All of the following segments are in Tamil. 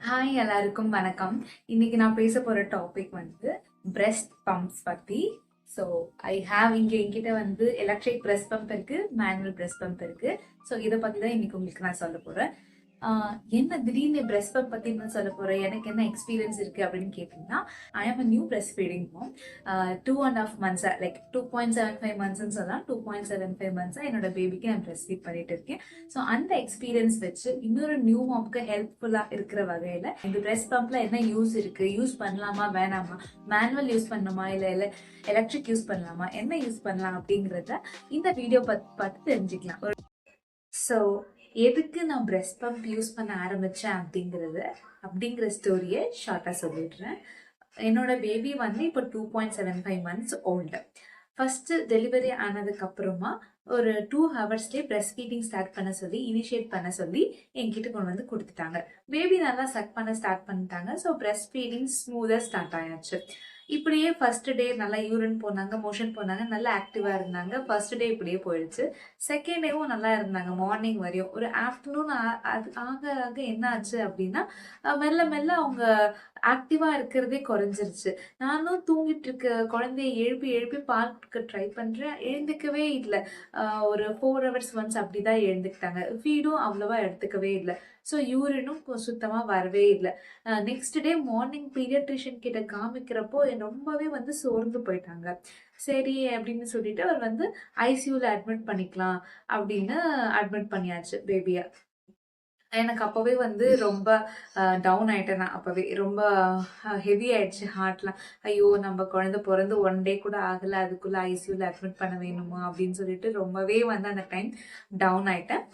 ஹாய் எல்லாருக்கும் வணக்கம். இன்னைக்கு நான் பேச போற டாபிக் வந்து பிரஸ்ட் பம்ப்ஸ் பத்தி. ஸோ ஐ ஹாவ் இங்கே என்கிட்ட வந்து எலக்ட்ரிக் பிரஸ்ட் பம்ப் இருக்கு, மேனுவல் பிரஸ்ட் பம்ப் இருக்கு. ஸோ இதை பத்தி தான் இன்னைக்கு உங்களுக்கு நான் சொல்ல போறேன். என்ன திடீர்னு பிரஸ்ட் பம்ப் பத்தி என்ன சொல்ல போறேன், எனக்கு என்ன எக்ஸ்பீரியன்ஸ் இருக்கு அப்படின்னு கேட்டீங்கன்னா, I am a new breast feeding mom. 2.5 months like 2.75 months சொல்லலாம். 2.75 months என்னோட பேபிக்கு நான் பிரஸ்ட் ஃபீட் பண்ணிட்டு இருக்கேன். ஸோ அந்த எக்ஸ்பீரியன்ஸ் வச்சு இன்னொரு நியூ மாம்க்கு ஹெல்ப்ஃபுல்லா இருக்கிற வகையில இந்த பிரஸ்ட் பம்ப்ல என்ன யூஸ் இருக்கு, யூஸ் பண்ணலாமா வேணாமா, மேனுவல் யூஸ் பண்ணணுமா இல்ல எலக்ட்ரிக் யூஸ் பண்ணலாமா, என்ன யூஸ் பண்ணலாம் அப்படிங்கறத இந்த வீடியோ பார்த்து தெரிஞ்சுக்கலாம். ஸோ எதுக்கு நான் பிரஸ்ட் பம்ப் யூஸ் பண்ண ஆரம்பித்தேன் அப்படிங்கிற ஸ்டோரியை ஷார்ட்டாக சொல்லிடுறேன். என்னோட பேபி வந்து இப்போ 2.75 months ஓல்டு. ஃபர்ஸ்ட் டெலிவரி ஆனதுக்கு அப்புறமா ஒரு 2 hours பிரஸ்ட் ஃபீடிங் ஸ்டார்ட் பண்ண சொல்லி இனிஷியேட் பண்ண சொல்லி என்கிட்ட கொண்டு வந்து கொடுத்துட்டாங்க. பேபி நல்லா சக் பண்ண ஸ்டார்ட் பண்ணிட்டாங்க. ஸோ பிரஸ்ட் ஃபீடிங் ஸ்மூத்தாக ஸ்டார்ட் ஆயாச்சு. இப்படியே ஃபர்ஸ்ட் டே நல்லா யூரின் போனாங்க, மோஷன் போனாங்க, நல்லா ஆக்டிவா இருந்தாங்க. ஃபர்ஸ்ட் டே இப்படியே போயிடுச்சு. செகண்ட் டேவும் நல்லா இருந்தாங்க மார்னிங் வரையும். ஒரு ஆஃப்டர்நூன் அது ஆக ஆக என்ன ஆச்சு அப்படின்னா, மெல்ல மெல்ல அவங்க ஆக்டிவா இருக்கிறதே குறைஞ்சிருச்சு. நானும் தூங்கிட்டு இருக்க குழந்தைய எழுப்பி எழுப்பி பால் கொடுக்க ட்ரை பண்றேன், எழுந்துக்கவே இல்லை. ஒரு 4 hours ஒன்ஸ் அப்படிதான் எழுந்துக்கிட்டாங்க. ஃபீடும் அவ்வளவா எடுத்துக்கவே இல்லை. ஸோ யூரினும் சுத்தமா வரவே இல்லை. நெக்ஸ்ட் டே மார்னிங் பீடியாட்ரிஷியன் கிட்ட காமிக்கிறப்போ ரொம்பவே வந்து சோர்ந்து போயிட்டாங்க. சரி அப்படின்னு சொல்லிட்டு அவர் வந்து ஐசியூல அட்மிட் பண்ணிக்கலாம் அப்படின்னு அட்மிட் பண்ணியாச்சு பேபிய. எனக்கு அப்பவே வந்து ரொம்ப டவுன் ஆயிட்டேன். நான் அப்பவே ரொம்ப ஹெவி ஆயிடுச்சு ஹார்ட்லாம். ஐயோ, நம்ம குழந்தை பிறந்து 1 day கூட ஆகல, அதுக்குள்ள ஐசியூல அட்மிட் பண்ண வேணுமா அப்படின்னு சொல்லிட்டு ரொம்பவே வந்து அந்த டைம் டவுன் ஆயிட்டேன்.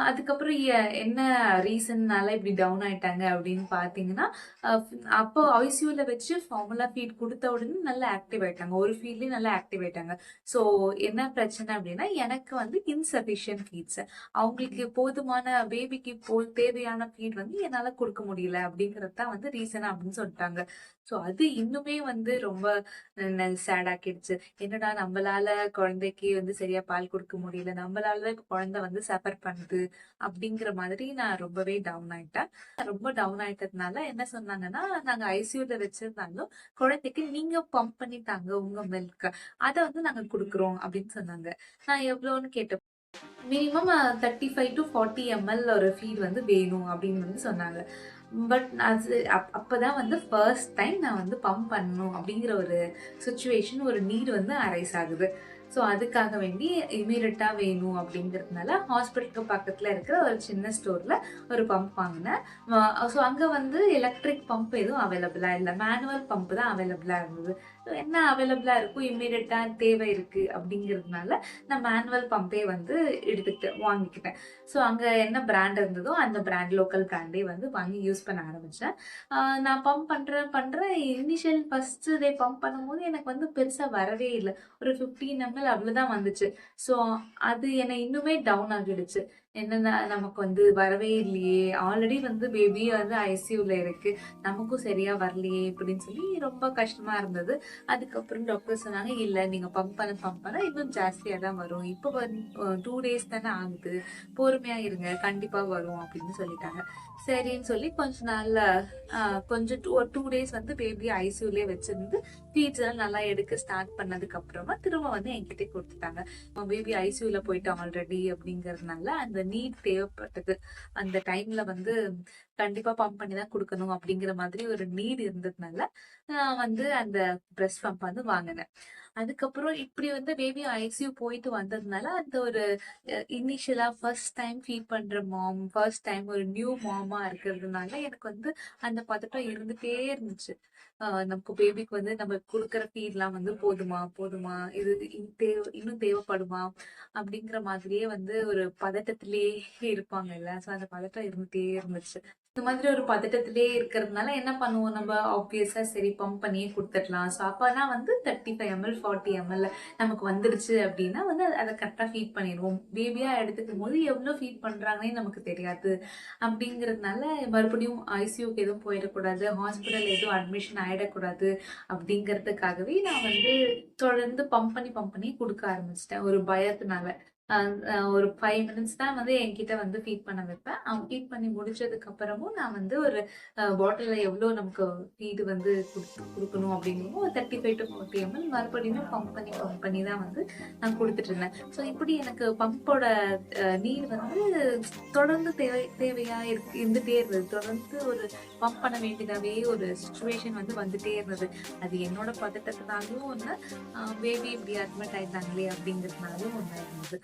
அதுக்கப்புறம் என்ன ரீசன்னால இப்படி டவுன் ஆயிட்டாங்க அப்படின்னு பார்த்தீங்கன்னா, அப்போ ஐசியூல வச்சு ஃபார்முலா ஃபீட் கொடுத்த உடனே நல்லா ஆக்டிவ் ஆயிட்டாங்க. ஒரு ஃபீட்லேயே நல்லா ஆக்டிவ் ஆயிட்டாங்க. ஸோ என்ன பிரச்சனை அப்படின்னா, எனக்கு வந்து இன்சஃபிஷியன்ட் ஃபீட்ஸ், அவங்களுக்கு போதுமான பேபிக்கு தேவையான ஃபீட் வந்து என்னால கொடுக்க முடியல அப்படிங்கிறது தான் வந்து ரீசன் அப்படின்னு சொல்லிட்டாங்க. ஸோ அது இன்னுமே வந்து ரொம்ப சேட் ஆக்கிடுச்சு. என்னடா நம்மளால குழந்தைக்கு வந்து சரியா பால் கொடுக்க முடியல, நம்மளால குழந்தை வந்து சஃபர் பண்ணுது அப்படிங்கிற மாதிரி நான் ரொம்பவே டவுன் ஆயிட்டேன். ரொம்ப டவுன் ஆயிட்டதுனால என்ன சொன்னாங்கன்னா, நாங்க ஐசியூல வச்சிருந்தாலும் குழந்தைக்கு நீங்க பம்ப் பண்ணி தாங்க உங்க மில்க், அதை வந்து நாங்க கொடுக்குறோம் அப்படின்னு சொன்னாங்க. நான் எவ்வளோன்னு கேட்டேன். மினிமம் 35 to 40 ml ஒரு ஃபீட் வந்து வேணும் அப்படின்னு வந்து சொன்னாங்க. பட் அது அப்பதான் வந்து ஃபர்ஸ்ட் டைம் நான் வந்து பம்ப் பண்ணணும் அப்படிங்கிற ஒரு சுச்சுவேஷன், ஒரு நீட் வந்து அரைஸ் ஆகுது. ஸோ அதுக்காக வேண்டி இமீடியட்டா வேணும் அப்படிங்கிறதுனால ஹாஸ்பிட்டலுக்கு பக்கத்துல இருக்கிற ஒரு சின்ன ஸ்டோர்ல ஒரு பம்ப் வாங்கினேன். ஸோ அங்க வந்து எலக்ட்ரிக் பம்ப் எதுவும் அவைலபிளா இல்லை, மேனுவல் பம்ப் தான் அவைலபிளா இருந்தது. என்ன அவைலபிளா இருக்கும், இமீடியட்டா தேவை இருக்கு அப்படிங்கிறதுனால நான் மேனுவல் பம்பே வந்து வாங்கிக்கிட்டேன். ஸோ அங்க என்ன பிராண்ட் இருந்ததோ அந்த பிராண்ட், லோக்கல் பிராண்டே வந்து வாங்கி யூஸ் பண்ண ஆரம்பிச்சேன். நான் பம்ப் பண்றேன். இனிஷியல் ஃபர்ஸ்ட் டே பம்ப் பண்ணும்போது எனக்கு வந்து பெருசா வரவே இல்லை. ஒரு 15 ml அவ்வளவுதான் வந்துச்சு. ஸோ அது என்னை இன்னுமே டவுன் ஆகிடுச்சு. என்னன்னா, நமக்கு வந்து வரவே இல்லையே, ஆல்ரெடி வந்து பேபி வந்து ஐசியூல இருக்கு, நமக்கும் சரியா வரலையே இப்படின்னு சொல்லி ரொம்ப கஷ்டமா இருந்தது. அதுக்கப்புறம் டாக்டர் சொன்னாங்க, இல்ல நீங்க பம்ப் பண்ண இன்னும் ஜாஸ்தியா தான் வரும். இப்போ 2 days தானே ஆகுது, பொறுமையா இருங்க, கண்டிப்பா வரும் அப்படின்னு சொல்லிட்டாங்க. சரின்னு சொல்லி கொஞ்ச நாள்ல கொஞ்சம் ஒரு 2 days வந்து பேபி ஐசியூலயே வச்சிருந்து ஃபீட்ஸ் எல்லாம் நல்லா எடுக்க ஸ்டார்ட் பண்ணதுக்கு அப்புறமா திரும்ப வந்து என்கிட்ட கொடுத்துட்டாங்க. பேபி ஐசியூல போயிட்டு ஆல்ரெடி அப்படிங்கறதுனால அந்த நீட் தேவைப்பட்டது. அந்த டைம்ல வந்து கண்டிப்பா பம்ப் பண்ணி தான் கொடுக்கணும் அப்படிங்கிற மாதிரி ஒரு நீட் இருந்ததுனால நான் வந்து அந்த பிரஸ்ட் பம்ப் வந்து வாங்கினேன். அதுக்கப்புறம் இப்படி வந்து பேபி ஐசியூ போயிட்டு வந்ததுனால அந்த ஒரு இனிஷியலா ஃபர்ஸ்ட் டைம் ஃபீட் பண்ற மாம், ஃபர்ஸ்ட் டைம் ஒரு நியூ மாமா இருக்கிறதுனால எனக்கு வந்து அந்த பதட்டம் இருந்துட்டே இருந்துச்சு. நமக்கு பேபிக்கு வந்து நம்ம கொடுக்குற ஃபீட்லாம் வந்து போதுமா போதுமா, இது இன்னும் தேவைப்படுமா அப்படிங்கிற மாதிரியே வந்து ஒரு பதட்டத்திலேயே இருப்பாங்கல்ல. ஸோ அந்த பதட்டம் இருந்துட்டே இருந்துச்சு. இந்த மாதிரி ஒரு பதட்டத்திலே இருக்கிறதுனால என்ன பண்ணுவோம், நம்ம ஆப்வியஸா சரி பம்ப் பண்ணியே கொடுத்துடலாம். ஸோ அப்பனா வந்து 35 ml 40 ml நமக்கு வந்துடுச்சு அப்படின்னா வந்து அதை கரெக்டா ஃபீட் பண்ணிடுவோம். பேபியா எடுத்துக்கும் போது எவ்வளவு ஃபீட் பண்றாங்கன்னே நமக்கு தெரியாது. அப்படிங்கிறதுனால மறுபடியும் ஐசியூக்கு எதுவும் போயிடக்கூடாது, ஹாஸ்பிட்டல் எதுவும் அட்மிஷன் ஆயிடக்கூடாது அப்படிங்கிறதுக்காகவே நான் வந்து தொடர்ந்து பம்ப் பண்ணி கொடுக்க ஆரம்பிச்சிட்டேன் ஒரு பயத்தினால. ஒரு 5 மினிட்ஸ் தான் வந்து என்கிட்ட வந்து ஃபீட் பண்ண வைப்பேன். அவன் ஃபீட் பண்ணி முடிச்சதுக்கு அப்புறமும் நான் வந்து ஒரு பாட்டில்ல எவ்வளோ நமக்கு ஃபீடு வந்து குடுக்கணும் அப்படிங்கிறமோ 35 to 40 ml மறுபடியும் பம்ப் பண்ணி தான் வந்து நான் குடுத்துட்டு இருந்தேன். ஸோ இப்படி எனக்கு பம்போட நீர் வந்து தொடர்ந்து தேவையா இருந்துட்டே இருந்தது. தொடர்ந்து ஒரு பம்ப் பண்ண வேண்டியதாவே ஒரு சிச்சுவேஷன் வந்து வந்துட்டே இருந்தது. அது என்னோட பதட்டத்தினாலும் ஒண்ணு, பேபி இப்படி அட்மிட் ஆயிட்டாங்களே அப்படிங்கிறதுனாலும் ஒண்ணு இருந்தது.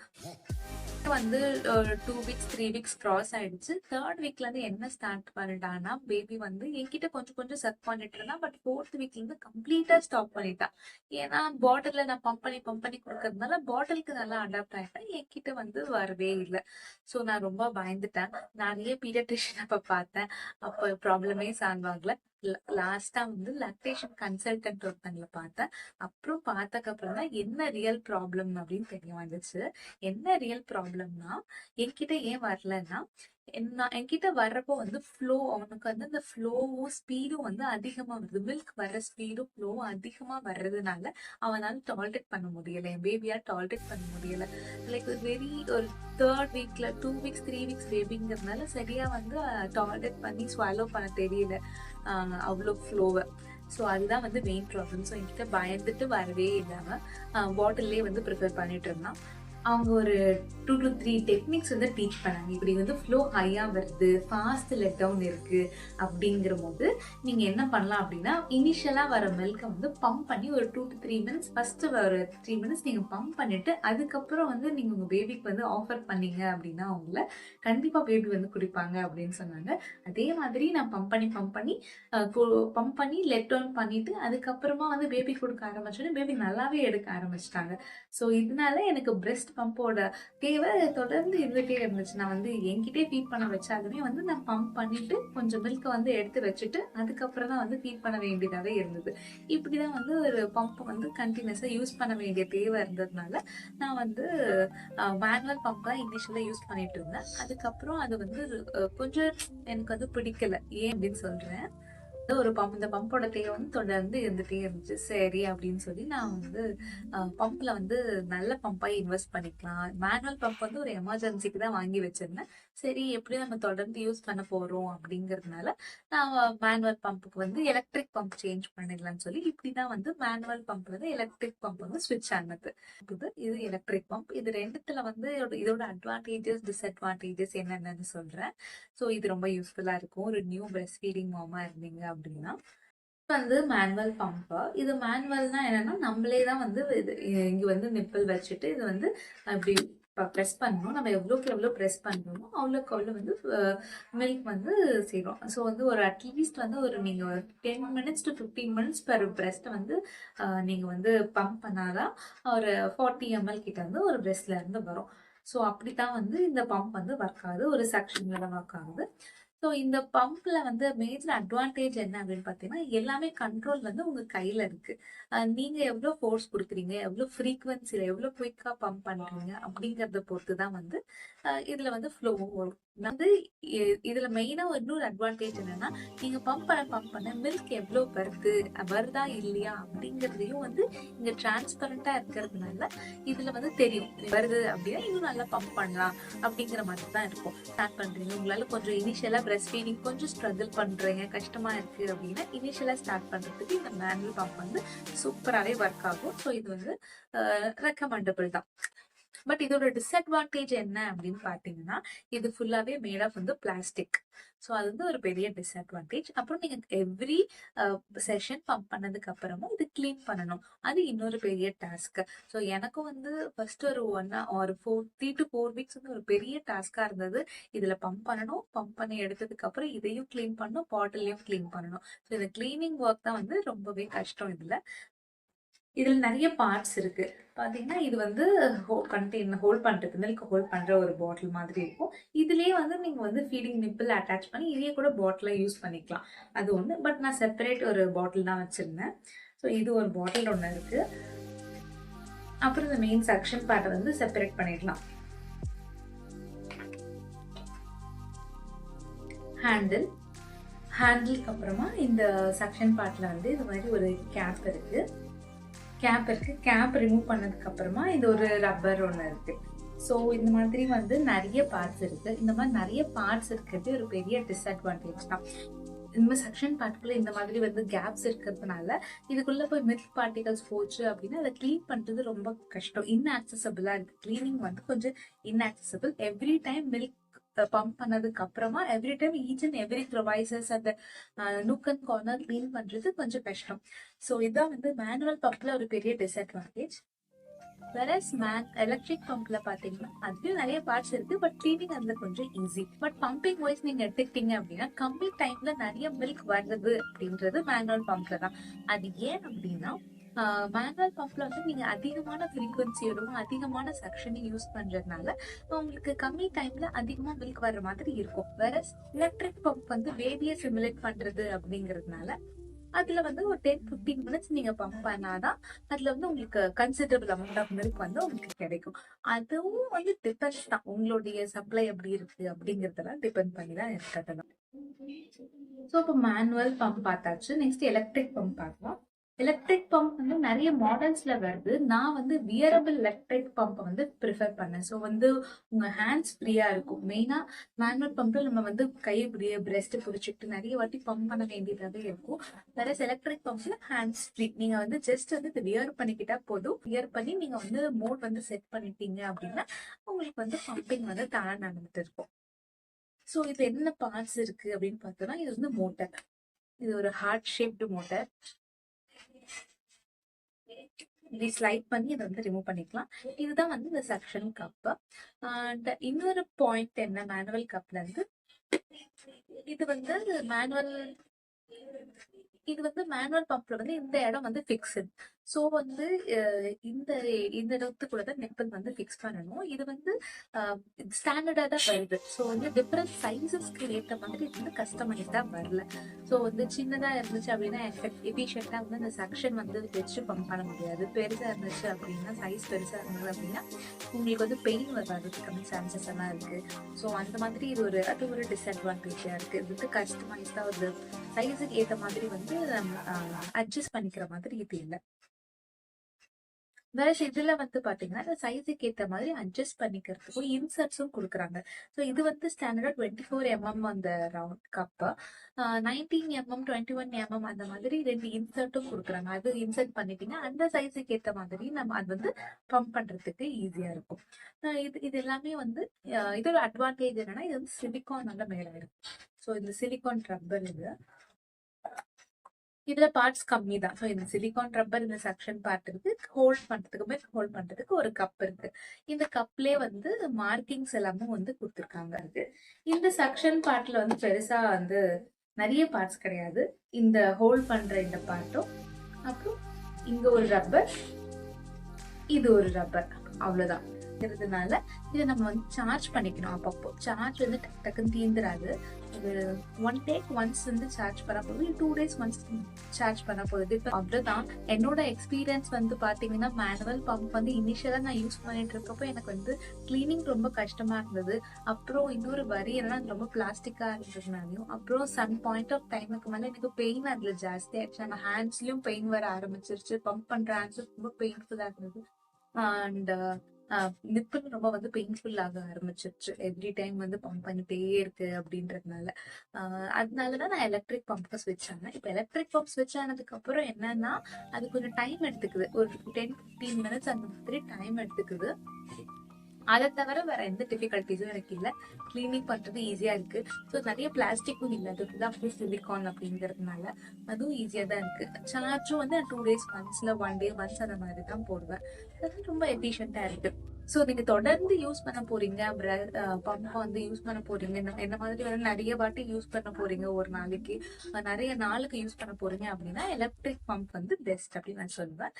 வந்து 2 வீக்ஸ் 3 வீக்ஸ் கிராஸ் ஆயிடுச்சு. 3rd வீக்ல இருந்து என்ன ஸ்டார்ட் பண்ணிட்டான்னா, பேபி வந்து என்கிட்ட கொஞ்சம் கொஞ்சம் சக் பண்ணிட்டு இருந்தா. பட் 4th வீக்ல இருந்து கம்ப்ளீட்டா ஸ்டாப் பண்ணிட்டா. ஏன்னா பாட்டில்ல நான் பம்ப் பண்ணி கொடுக்கறதுனால பாட்டிலுக்கு நல்லா அடாப்ட் ஆயிட்டேன். என்கிட்ட வந்து வரவே இல்லை. ஸோ நான் ரொம்ப பயந்துட்டேன். நிறைய பீடியாட்ரிஷியன் அப்ப பார்த்தேன். அப்போ ப்ராப்ளமே சால்வ் ஆகல. லாஸ்டா வந்து லாக்டேஷன் கன்சல்டன்ட் ஒருத்தங்களை பார்த்தேன். அப்புறம் பார்த்ததுக்கப்புறம் தான் என்ன ரியல் ப்ராப்ளம் அப்படின்னு தெரிய வந்துச்சு. என்ன ரியல் ப்ராப்ளம்னா, என்கிட்ட ஏன் வரலன்னா, என்கிட்ட வர்றப்போ வந்து ஃப்ளோ, அவனுக்கு வந்து அந்த ஃப்ளோவும் ஸ்பீடும் வந்து அதிகமா வருது. மில்க் வர்ற ஸ்பீடும் ஃப்ளோவும் அதிகமா வர்றதுனால அவனால டாலரேட் பண்ண முடியல. என் பேபியா டாலரேட் பண்ண முடியல. லைக் ஒரு 3rd வீக்ல 2 வீக்ஸ் 3 வீக்ஸ் பேபிங்கிறதுனால சரியா வந்து டாலரேட் பண்ணி ஸ்வாலோ பண்ண தெரியல அவ்வளோ ஃப்ளோவை. ஸோ அதுதான் வந்து மெயின் ப்ராப்ளம். ஸோ என்கிட்ட பயந்துட்டு வரவே இல்லாம பாட்டில்லே வந்து ப்ரிப்பேர் பண்ணிட்டு இருந்தான். அவங்க ஒரு 2 to 3 டெக்னிக்ஸ் வந்து டீச் பண்ணாங்க. இப்படி வந்து ஃப்ளோ ஹையா வருது, ஃபாஸ்ட் லெட் டவுன் இருக்கு அப்படிங்கிற போது நீங்க என்ன பண்ணலாம் அப்படின்னா, இனிஷியலா வர மில்கை வந்து பம்ப் பண்ணி ஒரு 2 to 3 மினிட்ஸ் ஃபர்ஸ்ட் ஒரு 3 மினிட்ஸ் நீங்க பம்ப் பண்ணிட்டு அதுக்கப்புறம் வந்து நீங்க உங்க பேபிக்கு வந்து ஆஃபர் பண்ணீங்க அப்படின்னா அவங்கள கண்டிப்பா பேபி வந்து குடிப்பாங்க அப்படின்னு சொன்னாங்க. அதே மாதிரி நான் பம்ப் பண்ணி லெட் டவுன் பண்ணிட்டு அதுக்கப்புறமா வந்து பேபி கொடுக்க ஆரம்பிச்சோன்னு பேபி நல்லாவே எடுக்க ஆரம்பிச்சிட்டாங்க. ஸோ இதனால எனக்கு பிரெஸ்ட் பம்போட தேவை தொடர்ந்து இருந்துட்டே இருந்துச்சு. நான் வந்து என்கிட்டே ஃபீட் பண்ண வச்சாலுமே வந்து நான் பம்ப் பண்ணிட்டு கொஞ்சம் மில்கை வந்து எடுத்து வச்சுட்டு அதுக்கப்புறம் தான் வந்து ஃபீட் பண்ண வேண்டியதாவே இருந்தது. இப்படிதான் வந்து ஒரு பம்ப் வந்து கண்டினியூஸா யூஸ் பண்ண வேண்டிய தேவை இருந்ததுனால நான் வந்து மேனுவல் பம்ப் தான் இனிஷியலா யூஸ் பண்ணிட்டு இருந்தேன். அதுக்கப்புறம் அது வந்து கொஞ்சம் எனக்கு வந்து பிடிக்கல. ஏன் அப்படின்னு சொல்றேன். ஒரு இந்த பம்போட தேவை வந்து தொடர்ந்து இருந்துட்டே இருந்துச்சு. சரி அப்படின்னு சொல்லி நான் வந்து பம்ப்ல வந்து நல்ல பம்பா இன்வெஸ்ட் பண்ணிக்கலாம். மேனுவல் பம்ப் வந்து ஒரு எமர்ஜென்சிக்கு தான் வாங்கி வச்சிருந்தேன். சரி எப்படியும் நம்ம தொடர்ந்து யூஸ் பண்ண போறோம் அப்படிங்கறதுனால நான் மேனுவல் பம்புக்கு வந்து எலக்ட்ரிக் பம்ப் சேஞ்ச் பண்ணிடலாம்னு சொல்லி இப்படிதான் வந்து மேனுவல் பம்ப் வந்து எலக்ட்ரிக் பம்ப் வந்து ஸ்விட்ச் ஆனது. இது எலக்ட்ரிக் பம்ப். இது ரெண்டுத்துல வந்து இதோட அட்வான்டேஜஸ் டிஸ்அட்வான்டேஜஸ் என்னென்னு சொல்றேன். ஸோ இது ரொம்ப யூஸ்ஃபுல்லா இருக்கும் ஒரு நியூ பிரெஸ்ட் ஃபீடிங் மாமா இருந்தீங்க அப்படின்னா. வந்து மேனுவல் பம்பா. இது மேனுவல்னா என்னன்னா, நம்மளே தான் வந்து இங்க வந்து நிப்பிள் வச்சுட்டு இது வந்து அப்படி ப்ரெஸ் பண்ணணும். நம்ம எவ்வளோக்கு எவ்வளோ ப்ரெஸ் பண்ணணுமோ அவ்வளோக்கு அவ்வளோ வந்து மில்க் வந்து செய்கிறோம். ஸோ வந்து ஒரு அட்லீஸ்ட் வந்து ஒரு நீங்கள் ஒரு 10 minutes to 15 minutes per breast வந்து நீங்கள் வந்து பம்ப் பண்ணாதான் ஒரு 40 ml கிட்ட வந்து ஒரு பிரெஸ்ட்ல இருந்து வரும். ஸோ அப்படித்தான் வந்து இந்த பம்ப் வந்து ஒர்க் ஆகுது. ஒரு செக்ஷன்ல ஒர்க் ஆகுது. ஸோ இந்த பம்ப்ல வந்து மேஜர் அட்வான்டேஜ் என்ன அப்படின்னு பார்த்தீங்கன்னா, எல்லாமே கண்ட்ரோல் வந்து உங்க கையில இருக்கு. நீங்க எவ்வளோ ஃபோர்ஸ் கொடுக்குறீங்க, எவ்வளோ ஃப்ரீக்வன்சில எவ்வளோ குயிக்கா பம்ப் பண்றீங்க அப்படிங்கறத பொறுத்து தான் வந்து இதுல வந்து ஃப்ளோவும் வரும். வந்து இதுல மெயினா இன்னொரு அட்வான்டேஜ் என்னன்னா, நீங்க பம்ப் பண்ண மில்க் எவ்வளோ வருதா இல்லையா அப்படிங்கறதையும் வந்து இங்க டிரான்ஸ்பரண்டா இருக்கிறதுனால இதுல வந்து தெரியும். வருது அப்படின்னா இன்னும் நல்லா பம்ப் பண்ணலாம் அப்படிங்கிற மாதிரி தான் இருக்கும். ஸ்டார்ட் பண்றீங்க, உங்களால கொஞ்சம் இனிஷியலா பிரெஸ்ட் ஃபீடிங் கொஞ்சம் ஸ்ட்ரகிள் பண்றீங்க, கஷ்டமா இருக்கு அப்படின்னா இனிஷியலா ஸ்டார்ட் பண்றதுக்கு இந்த மேனுவல் பம்ப் வந்து சூப்பராகவே ஒர்க் ஆகும். ஸோ இது வந்து ரெக்கமெண்டபிள் தான். பட் இதோட டிஸ்அட்வான்டேஜ் என்ன அப்படின்னு பாத்தீங்கன்னா, இது ஃபுல்லாவே மேட் ஆஃப் வந்து பிளாஸ்டிக். ஸோ அது வந்து ஒரு பெரிய டிஸ்அட்வான்டேஜ். அப்புறம் நீங்க எவ்ரி செஷன் பம்ப் பண்ணதுக்கு அப்புறமும் இது கிளீன் பண்ணணும். அது இன்னொரு பெரிய டாஸ்க். ஸோ எனக்கும் வந்து ஃபர்ஸ்ட் ஒரு 3 to 4 வீக்ஸ் வந்து ஒரு பெரிய டாஸ்கா இருந்தது. இதுல பம்ப் பண்ணணும், பம்ப் பண்ணி எடுத்ததுக்கு அப்புறம் இதையும் கிளீன் பண்ணணும், பாட்டிலையும் கிளீன் பண்ணணும். ஸோ இந்த கிளீனிங் ஒர்க் தான் வந்து ரொம்பவே கஷ்டம். இதுல நிறைய பார்ட்ஸ் இருக்கு. பாத்தீங்கன்னா இது வந்து கண்டெய்னர் ஹோல்ட் பண்றது, மில்க் ஹோல்ட் பண்ற ஒரு பாட்டில் மாதிரி இருக்கும். இதுலயே வந்து நீங்க வந்து ஃபீடிங் நிப்பிள் அட்டாச் பண்ணி இதையே கூட பாட்டில யூஸ் பண்ணிக்கலாம். அது ஒண்ணு. பட் நான் செப்பரேட் ஒரு பாட்டில் தான் வச்சிருந்தேன். ஸோ இது ஒரு பாட்டில் ஒண்ணு இருக்கு. அப்புறம் இந்த மெயின் செக்ஷன் பார்ட்டை வந்து செப்பரேட் பண்ணிடலாம். ஹேண்டிலுக்கு அப்புறமா இந்த செக்ஷன் பார்ட்ல வந்து இது மாதிரி ஒரு கேப் இருக்கு. கேப் ரிமூவ் பண்ணதுக்கு அப்புறமா இது ஒரு ரப்பர் ஒன்று இருக்கு. ஸோ இந்த மாதிரி வந்து நிறைய பார்ட்ஸ் இருக்கு. இந்த மாதிரி நிறைய பார்ட்ஸ் இருக்கிறது ஒரு பெரிய டிஸ்அட்வான்டேஜ் தான். இந்த மாதிரி செக்ஷன் பார்ட்டுக்குள்ள இந்த மாதிரி வந்து கேப்ஸ் இருக்கிறதுனால இதுக்குள்ள போய் மில்க் பார்ட்டிகல்ஸ் போச்சு அப்படின்னா அதை கிளீன் பண்றது ரொம்ப கஷ்டம், இன்ஆக்சசபிளா இருக்கு. கிளீனிங் வந்து கொஞ்சம் inaccessible. Every time milk pump பண்ணதுக்கு அப்புறமா every time each and every ப்ரொவைசர்ஸ் அந்த நூக் அண்ட் கார்னர் கிளீன் பண்றது கொஞ்சம் கஷ்டம். ஸோ இதான் வந்து மேனுவல் பம்ப்ல ஒரு பெரிய டிஸ்அட்வான்டேஜ். வெரஸ் எலக்ட்ரிக் பம்ப்ல பாத்தீங்கன்னா அதுலயும் நிறைய பார்ட்ஸ் இருக்கு, பட் கிளீனிங் அதுல கொஞ்சம் ஈஸி. பட் பம்பிங் வைஸ் நீங்க எடுத்துக்கிட்டீங்க அப்படின்னா கம்மி டைம்ல நிறைய மில்க் வருது அப்படின்றது மேனுவல் பம்ப்ல தான். அது ஏன் அப்படின்னா மேனுவல் பம்ப்ல வந்து நீங்க அதிகமான ஃப்ரீக்வன்சியோடும் அதிகமான செக்ஷனையும் யூஸ் பண்றதுனால உங்களுக்கு கம்மி டைம்ல அதிகமா மில்க் வர்ற மாதிரி இருக்கும். வெரஸ் எலக்ட்ரிக் பம்ப் வந்து பேபியை சிமுலேட் பண்றது அப்படிங்கறதுனால அதுல வந்து ஒரு 10-15 மினிட்ஸ் நீங்க பம்ப் பண்ணாதான் அதுல வந்து உங்களுக்கு கன்சிடரபிள் அமௌண்ட் ஆஃப் மில்க் வந்து உங்களுக்கு கிடைக்கும். அதுவும் வந்து டிபெண்ட்ஸ் தான், உங்களுடைய சப்ளை எப்படி இருக்கு அப்படிங்கறதெல்லாம் டிபெண்ட் பண்ணி தான் இருக்கட்டும். ஸோ இப்போ மேனுவல் பம்ப் பார்த்தாச்சு, நெக்ஸ்ட் எலக்ட்ரிக் பம்ப் பார்க்கலாம். எலக்ட்ரிக் பம்ப் வந்து நிறைய மாடல்ஸ்ல வருது. நான் வந்து வியரபிள் எலக்ட்ரிக் பம்ப் வந்து ப்ரிஃபர் பண்ணேன். ஸோ வந்து உங்க ஹேண்ட்ஸ் ஃப்ரீயா இருக்கும். மெயினா மேனுவல் பம்ப்ல நம்ம வந்து கையை பிரெஸ்ட் பிடிச்சிட்டு நிறைய வாட்டி பம்ப் பண்ண வேண்டியதாவே இருக்கும். வேற எலக்ட்ரிக் பம்ப்ல ஹேண்ட்ஸ் ஃப்ரீ. நீங்க வந்து ஜஸ்ட் வந்து வியர் பண்ணிக்கிட்டா போதும். வியர் பண்ணி நீங்க வந்து மோட் வந்து செட் பண்ணிட்டீங்க அப்படின்னா உங்களுக்கு வந்து பம்பிங் வந்து தானே நடந்துட்டு இருக்கும். ஸோ இது என்ன பார்ட்ஸ் இருக்கு அப்படின்னு பார்த்தோம்னா இது வந்து மோட்டர். இது ஒரு ஹார்ட் ஷேப்டு மோட்டர். இப்படி ஸ்லைட் பண்ணி இதை வந்து ரிமூவ் பண்ணிக்கலாம். இதுதான் வந்து இந்த செக்ஷன் கப். அண்ட் இன்னொரு பாயிண்ட் என்ன மேனுவல் கப்ல இருந்து, இது வந்து மேனுவல் பம்ப்ல வந்து இந்த இடம் வந்து ஃபிக்ஸ்டு. ஸோ வந்து இந்த இடத்துக்குள்ளதான் நிப்பல் வந்து ஃபிக்ஸ் பண்ணணும். இது வந்து ஸ்டாண்டர்டா தான் வருது. ஸோ வந்து டிஃப்ரெண்ட் சைசஸ்க்கு ஏற்ற மாதிரி இது வந்து கஸ்டமைஸ்டா வரல. ஸோ வந்து சின்னதா இருந்துச்சு அப்படின்னா எஃபிஷியன்டா வந்து அந்த செக்ஷன் வந்து வச்சு பம்ப் பண்ண முடியாது. பெருசா இருந்துச்சு அப்படின்னா, சைஸ் பெருசா இருந்தது அப்படின்னா உங்களுக்கு வந்து பெயின் வர்றதுக்கான சான்சஸ் எல்லாம் இருக்கு. ஸோ அந்த மாதிரி அது ஒரு டிஸ்அட்வான்டேஜா இருக்கு. இது வந்து கஸ்டமைஸ்டா ஒரு சைஸுக்கு ஏற்ற மாதிரி வந்து அட்ஜஸ்ட் பண்ணிக்கிற மாதிரி இது இல்லை. வேற இதுல வந்து பாத்தீங்கன்னா இந்த சைஸுக்கு ஏற்ற மாதிரி அட்ஜஸ்ட் பண்ணிக்கிறதுக்கும் இன்சர்ட்ஸும் கொடுக்குறாங்க. ஸோ இது வந்து ஸ்டாண்டர்டா 24 mm அந்த ரவுண்ட் கப், 19 mm 21 mm அந்த மாதிரி 2 இன்சர்ட்டும் கொடுக்குறாங்க. அது இன்சர்ட் பண்ணிட்டீங்கன்னா அந்த சைஸுக்கு ஏற்ற மாதிரி நம்ம அது வந்து பம்ப் பண்றதுக்கு ஈஸியா இருக்கும். இது எல்லாமே வந்து இதோட அட்வான்டேஜ் என்னன்னா இது வந்து சிலிகானால மேல இருக்கும். ஸோ இந்த சிலிகான் ரப்பர் இதுல பார்ட்ஸ் கம்மி தான். ஸோ இந்த சிலிகான் ரப்பர் இந்த செக்ஷன் பார்ட் இருக்கு. ஹோல்ட் பண்றதுக்கு ஒரு கப் இருக்கு. இந்த கப்லயே வந்து மார்க்கிங்ஸ் எல்லாமும் வந்து கொடுத்துருக்காங்க. இந்த செக்ஷன் பார்ட்ல வந்து பெருசா வந்து நிறைய பார்ட்ஸ் கிடையாது. இந்த ஹோல்ட் பண்ற இந்த பார்ட்டும், அப்புறம் இங்க ஒரு ரப்பர், இது ஒரு ரப்பர், அவ்வளவுதான். இருக்கிறதுனால இதை நம்ம வந்து சார்ஜ் பண்ணிக்கணும். அப்பப்போ சார்ஜ் வந்து டக்குன்னு தீந்துராது. ஒரு 1 day once வந்து சார்ஜ் பண்ண போகுது, 2 days once சார்ஜ் பண்ண போகுது. இப்போ அவ்வளவுதான். என்னோட எக்ஸ்பீரியன்ஸ் வந்து பாத்தீங்கன்னா மேனுவல் பம்ப் வந்து இனிஷியலா நான் யூஸ் பண்ணிட்டு இருக்கப்போ எனக்கு வந்து கிளீனிங் ரொம்ப கஷ்டமா இருந்தது. அப்புறம் இன்னொரு வரி என்னன்னா ரொம்ப பிளாஸ்டிக்கா இருந்ததுனாலையும், அப்புறம் சம் பாயிண்ட் ஆஃப் டைமுக்கு மேல எனக்கு பெயின் அதுல ஜாஸ்தி ஆயிடுச்சு. நம்ம ஹேண்ட்ஸ்லயும் பெயின் வர ஆரம்பிச்சிருச்சு. பம்ப் பண்ற ஹேண்ட்ஸ் ரொம்ப பெயின்ஃபுல்லா இருந்தது. அண்ட் நிப்பிள் ரொம்ப வந்து பெயின்ஃபுல் ஆக ஆரம்பிச்சிருச்சு. எவ்ரி டைம் வந்து பம்ப் பண்ணிட்டே இருக்கு அப்படின்றதுனால அதனாலதான் நான் எலக்ட்ரிக் பம்ப் ஸ்விட்ச் ஆனேன். இப்போ எலக்ட்ரிக் பம்ப் ஸ்விட்ச் ஆனதுக்கு அப்புறம் என்னன்னா அது கொஞ்சம் டைம் எடுத்துக்குது. ஒரு 10-15 minutes அந்த மாதிரி டைம் எடுத்துக்குது. அதை தவிர வேற எந்த டிஃபிகல்ட்டிஸும் எனக்கு இல்லை. கிளீனிங் பண்றது ஈஸியா இருக்கு. ஸோ நிறைய பிளாஸ்டிக்கும் இல்லை, அதுக்குதான் அப்படியே சிலிகான் அப்படிங்கிறதுனால அதுவும் ஈஸியா தான் இருக்கு. சார்ஜும் வந்து 2 days once 1 day once அந்த மாதிரி தான் போடுவேன். அது ரொம்ப எஃபிஷியன்டா இருக்கு. ஸோ நீங்க தொடர்ந்து யூஸ் பண்ண போறீங்க, பம்ப் வந்து யூஸ் பண்ண போறீங்க, என்ன மாதிரி வந்து நிறைய வாட்டி யூஸ் பண்ண போறீங்க, ஒரு நாளைக்கு நிறைய நாளுக்கு யூஸ் பண்ண போறீங்க அப்படின்னா எலக்ட்ரிக் பம்ப் வந்து பெஸ்ட் அப்படின்னு நான் சொல்லுவேன்.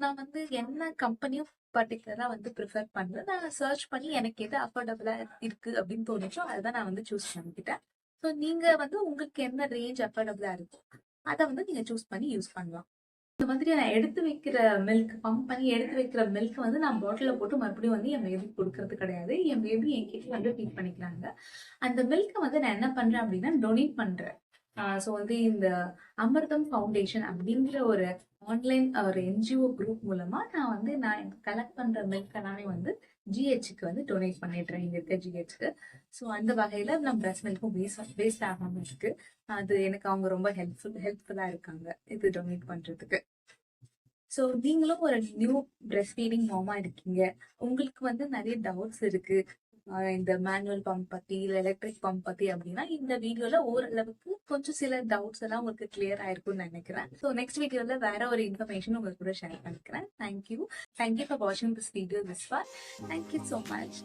நான் வந்து என்ன கம்பெனியும் பர்டிகுலரா வந்து ப்ரிஃபர் பண்றேன். நான் சர்ச் பண்ணி எனக்கு எது அஃபோர்டபுளா இருக்கு அப்படின்னு தோணுச்சோ அதுதான் நான் வந்து சூஸ் பண்ணிக்கிட்டேன். ஸோ நீங்க வந்து உங்களுக்கு என்ன ரேஞ்ச் அஃபோர்டபுளா இருக்கும் அதை வந்து நீங்க சூஸ் பண்ணி யூஸ் பண்ணலாம். இந்த மாதிரி நான் எடுத்து வைக்கிற மில்க், பம்ப் பண்ணி எடுத்து வைக்கிற மில்க் வந்து நான் பாட்டில போட்டு மறுபடியும் வந்து என் பேபி கொடுக்கறது கிடையாது. என் பேபி என்கிட்ட வந்து ஃபீட் பண்ணிக்கிறாங்க. அந்த மில்கை வந்து நான் என்ன பண்றேன் அப்படின்னா டொனேட் பண்றேன். ஸோ வந்து இந்த அமிர்தம் ஃபவுண்டேஷன் அப்படிங்கிற ஒரு ஆன்லைன் ஒரு என்ஜிஓ குரூப் மூலமா நான் கலெக்ட் பண்ற மில்க் எல்லாமே வந்து ஜிஹெச்சுக்கு வந்து டொனேட் பண்ணிடுறேன், இங்க இருக்க ஜிஹெச்சுக்கு. ஸோ அந்த வகையில நம்ம பிரஸ்ட் மில்க்கும் வேஸ்ட் ஆகாம இருக்கு. அது எனக்கு அவங்க ரொம்ப ஹெல்ப்ஃபுல்லா இருக்காங்க இது டொனேட் பண்றதுக்கு. ஸோ நீங்களும் ஒரு நியூ பிரஸ்ட் ஃபீடிங் மாமா இருக்கீங்க, உங்களுக்கு வந்து நிறைய டவுட்ஸ் இருக்கு இந்த மேனுவல் பம்ப் பத்தி இல்ல எலக்ட்ரிக் பம்ப் பத்தி அப்படின்னா, இந்த வீடியோல ஓரளவுக்கு கொஞ்சம் சில டவுட்ஸ் எல்லாம் உங்களுக்கு கிளியர் ஆயிருக்கும்னு நினைக்கிறேன். ஸோ நெக்ஸ்ட் வீடியோல வேற ஒரு இன்ஃபர்மேஷன் உங்களுக்கு கூட ஷேர் பண்ணிக்கிறேன். தேங்க்யூ ஃபார் வாட்சிங் this video this for. Thank you so much.